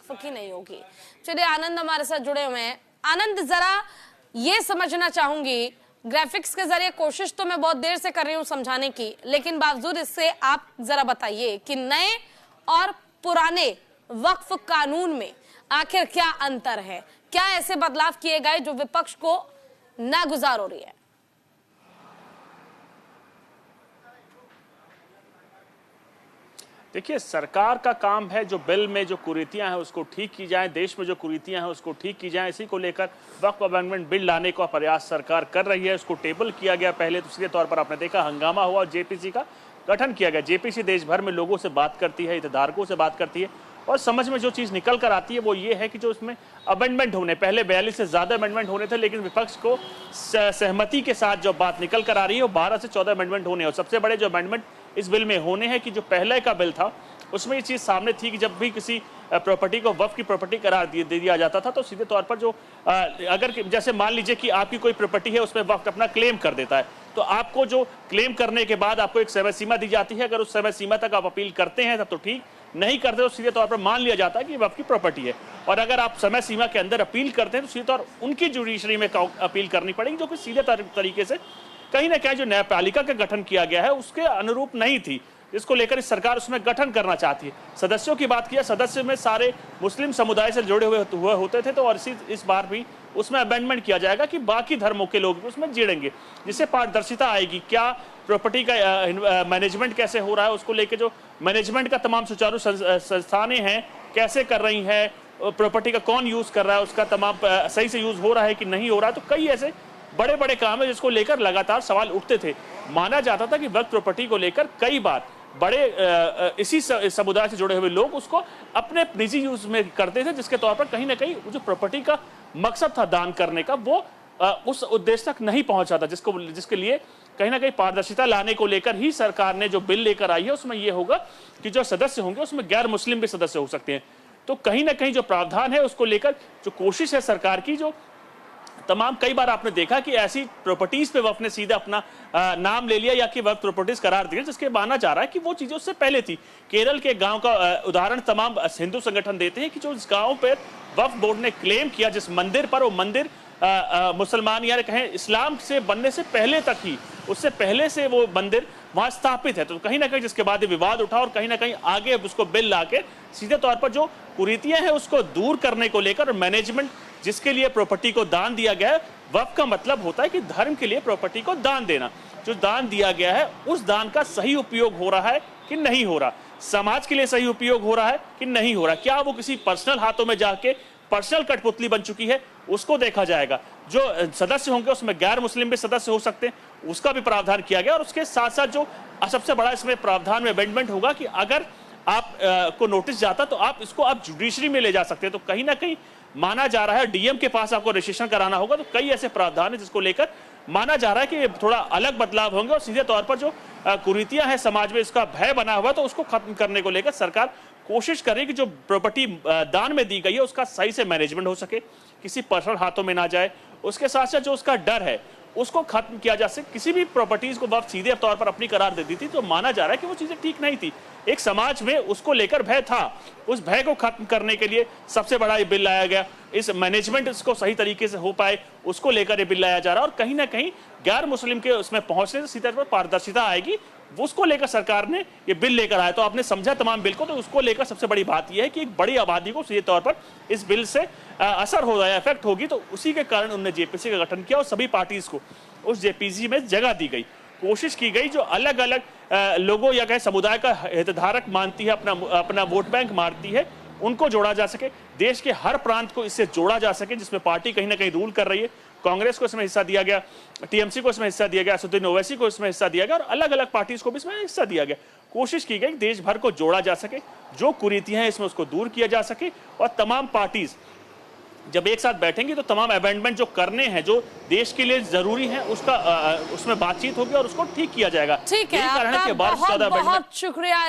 वक्फ की नहीं होगी। चलिए आनंद हमारे साथ जुड़े हुए हैं। आनंद, जरा ये समझना चाहूंगी, ग्राफिक्स के जरिए कोशिश तो मैं बहुत देर से कर रही हूँ समझाने की, लेकिन बावजूद इससे आप जरा बताइए कि नए और पुराने वक्फ कानून में आखिर क्या अंतर है, क्या ऐसे बदलाव किए गए जो विपक्ष को नागुजार हो रही है? देखिए, सरकार का काम है जो बिल में जो कुरीतियां हैं उसको ठीक की जाए, देश में जो कुरीतियां हैं उसको ठीक की जाए। इसी को लेकर वक्फ अमेंडमेंट बिल लाने का प्रयास सरकार कर रही है। उसको टेबल किया गया पहले, तो सीधे तौर पर आपने देखा हंगामा हुआ और जेपीसी का गठन किया गया। जेपीसी देश भर में लोगों से बात करती है, हितधारकों से बात करती है और समझ में जो चीज़ निकल कर आती है वो ये है कि जो इसमें अमेंडमेंट होने, पहले 42 से ज़्यादा अमेंडमेंट होने थे, लेकिन विपक्ष को सहमति के साथ जो बात निकल कर आ रही है वो 12 से 14 अमेंडमेंट होने। और सबसे बड़े जो अमेंडमेंट इस बिल में होने हैं कि जो पहले का बिल था उसमें ये चीज़ सामने थी कि जब भी किसी प्रॉपर्टी को वक्फ की प्रॉपर्टी करार दे दिया जाता था तो सीधे तौर पर जो अगर जैसे मान लीजिए कि आपकी कोई प्रॉपर्टी है उसमें वक्फ अपना क्लेम कर देता है, तो आपको जो क्लेम करने के बाद आपको एक समय सीमा दी जाती है। अगर उस समय सीमा तक आप अपील करते हैं तब तो ठीक, नहीं करते तो सीधे तौर पर मान लिया जाता है कि वक्फ की प्रॉपर्टी है। और अगर आप समय सीमा के अंदर अपील करते हैं तो सीधे तौर उनकी जुडिशरी में अपील करनी पड़ेगी, जो कि सीधे तरीके से कहीं ना कहीं जो न्यायपालिका का गठन किया गया है उसके अनुरूप नहीं थी, जिसको लेकर इस सरकार उसमें गठन करना चाहती है। सदस्यों की बात किया, सदस्य में सारे मुस्लिम समुदाय से जुड़े हुए होते थे, तो और इस बार भी उसमें अमेंडमेंट किया जाएगा कि बाकी धर्मों के लोग भी उसमें जुड़ेंगे, जिससे पारदर्शिता आएगी। क्या प्रॉपर्टी का मैनेजमेंट कैसे हो रहा है, उसको लेकर जो मैनेजमेंट का तमाम सुचारू संस्थानें हैं कैसे कर रही हैं, प्रॉपर्टी का कौन यूज कर रहा है, उसका तमाम सही से यूज हो रहा है कि नहीं हो रहा है। तो कई ऐसे बड़े बड़े काम है जिसको लेकर लगातार सवाल उठते थे। माना जाता था कि वक्फ प्रॉपर्टी को लेकर कई बार बड़े इसी समुदाय से जुड़े हुए लोग उसको अपने निजी यूज में करते थे, जिसके तौर पर कहीं ना कहीं जो प्रॉपर्टी का मकसद था दान करने का वो उस उद्देश्य तक नहीं पहुंचा था, जिसके लिए कहीं ना कहीं पारदर्शिता लाने को लेकर ही सरकार ने जो बिल लेकर आई है उसमें यह होगा कि जो सदस्य होंगे उसमें गैर मुस्लिम भी सदस्य हो सकते हैं। तो कहीं ना कहीं जो प्रावधान है उसको लेकर जो कोशिश है सरकार की, जो तमाम कई बार आपने देखा कि ऐसी प्रॉपर्टीज पे वक्फ ने सीधा अपना नाम ले लिया या कि वक्फ प्रॉपर्टीज करार दिया, जिसके माना जा रहा है कि वो चीजें उससे पहले थी। केरल के गांव का उदाहरण तमाम हिंदू संगठन देते हैं कि जो इस गांव पे वक्फ बोर्ड ने क्लेम किया जिस मंदिर पर, वो मंदिर मुसलमान या कहें इस्लाम से बनने से पहले तक ही, उससे पहले से वो मंदिर वहां स्थापित है। तो कहीं ना कहीं जिसके बाद विवाद उठा और कहीं ना कहीं आगे उसको बिल लाके सीधे तौर पर जो कुरीतियां हैं उसको दूर करने को लेकर मैनेजमेंट जिसके लिए प्रॉपर्टी को दान दिया गया है, वक्फ का मतलब होता है कि धर्म के लिए प्रॉपर्टी को दान देना। जो दान दिया गया है उस दान का सही उपयोग हो रहा है कि नहीं हो रहा, समाज के लिए सही उपयोग हो रहा है कि नहीं हो रहा, क्या वो किसी पर्सनल हाथों में जाके पर्सनल कठपुतली बन चुकी है, उसको देखा जाएगा। जो सदस्य होंगे उसमें गैर मुस्लिम भी सदस्य हो सकते हैं, उसका भी प्रावधान किया गया। और उसके साथ साथ जो सबसे बड़ा इसमें प्रावधान में अमेंडमेंट होगा कि अगर आप को नोटिस जाता तो आप इसको आप जुडिशरी में ले जा सकते हैं। तो कहीं ना कहीं माना जा रहा है डीएम के पास आपको रजिस्ट्रेशन कराना होगा। तो कई ऐसे प्रावधान है जिसको लेकर माना जा रहा है कि थोड़ा अलग बदलाव होंगे और सीधे तौर पर जो कुरीतियां हैं समाज में इसका भय बना हुआ तो उसको खत्म करने को लेकर सरकार कोशिश करे कि जो प्रॉपर्टी दान में दी गई है उसका सही से मैनेजमेंट हो सके, किसी पर्सनल हाथों में ना जाए। उसके साथ साथ जो उसका डर है उसको खत्म किया जा सके। किसी भी प्रॉपर्टीज को वक्फ सीधे तौर पर अपनी करार दे दी थी तो माना जा रहा है कि वो चीजें ठीक नहीं थी, एक समाज में उसको लेकर भय था। उस भय को खत्म करने के लिए सबसे बड़ा ये बिल लाया गया। इस मैनेजमेंट इसको सही तरीके से हो पाए उसको लेकर ये बिल लाया जा रहा है और कहीं ना कहीं गैर मुस्लिम के उसमें पहुंचने से सीधे तौर पर पारदर्शिता आएगी, उसको लेकर सरकार ने ये बिल लेकर आया। तो आपने समझा तमाम बिल को, तो उसको लेकर सबसे बड़ी बात यह है कि एक बड़ी आबादी को सीधे तौर पर इस बिल से असर हो रहा है, इफेक्ट होगी। तो उसी के कारण उन्होंने जेपीसी का गठन किया और सभी पार्टीज को उस जेपीसी में जगह दी गई। कोशिश की गई जो अलग अलग लोगों या कहे समुदाय का हितधारक मानती है, अपना वोट बैंक मानती है, उनको जोड़ा जा सके। देश के हर प्रांत को इससे जोड़ा जा सके जिसमें पार्टी कहीं ना कहीं रूल कर रही है। कांग्रेस को इसमें हिस्सा दिया गया, टीएमसी को इसमें हिस्सा दिया गया, असदुद्दीन ओवैसी को इसमें हिस्सा दिया गया और अलग अलग पार्टीज को भी इसमें हिस्सा दिया गया। कोशिश की गई देश भर को जोड़ा जा सके, जो कुरीतियां हैं इसमें उसको दूर किया जा सके और तमाम पार्टीज जब एक साथ बैठेंगी तो तमाम अमेंडमेंट जो करने हैं, जो देश के लिए जरूरी है, उसका उसमें बातचीत होगी और उसको ठीक किया जाएगा। ठीक है, आपका बहुत बहुत शुक्रिया।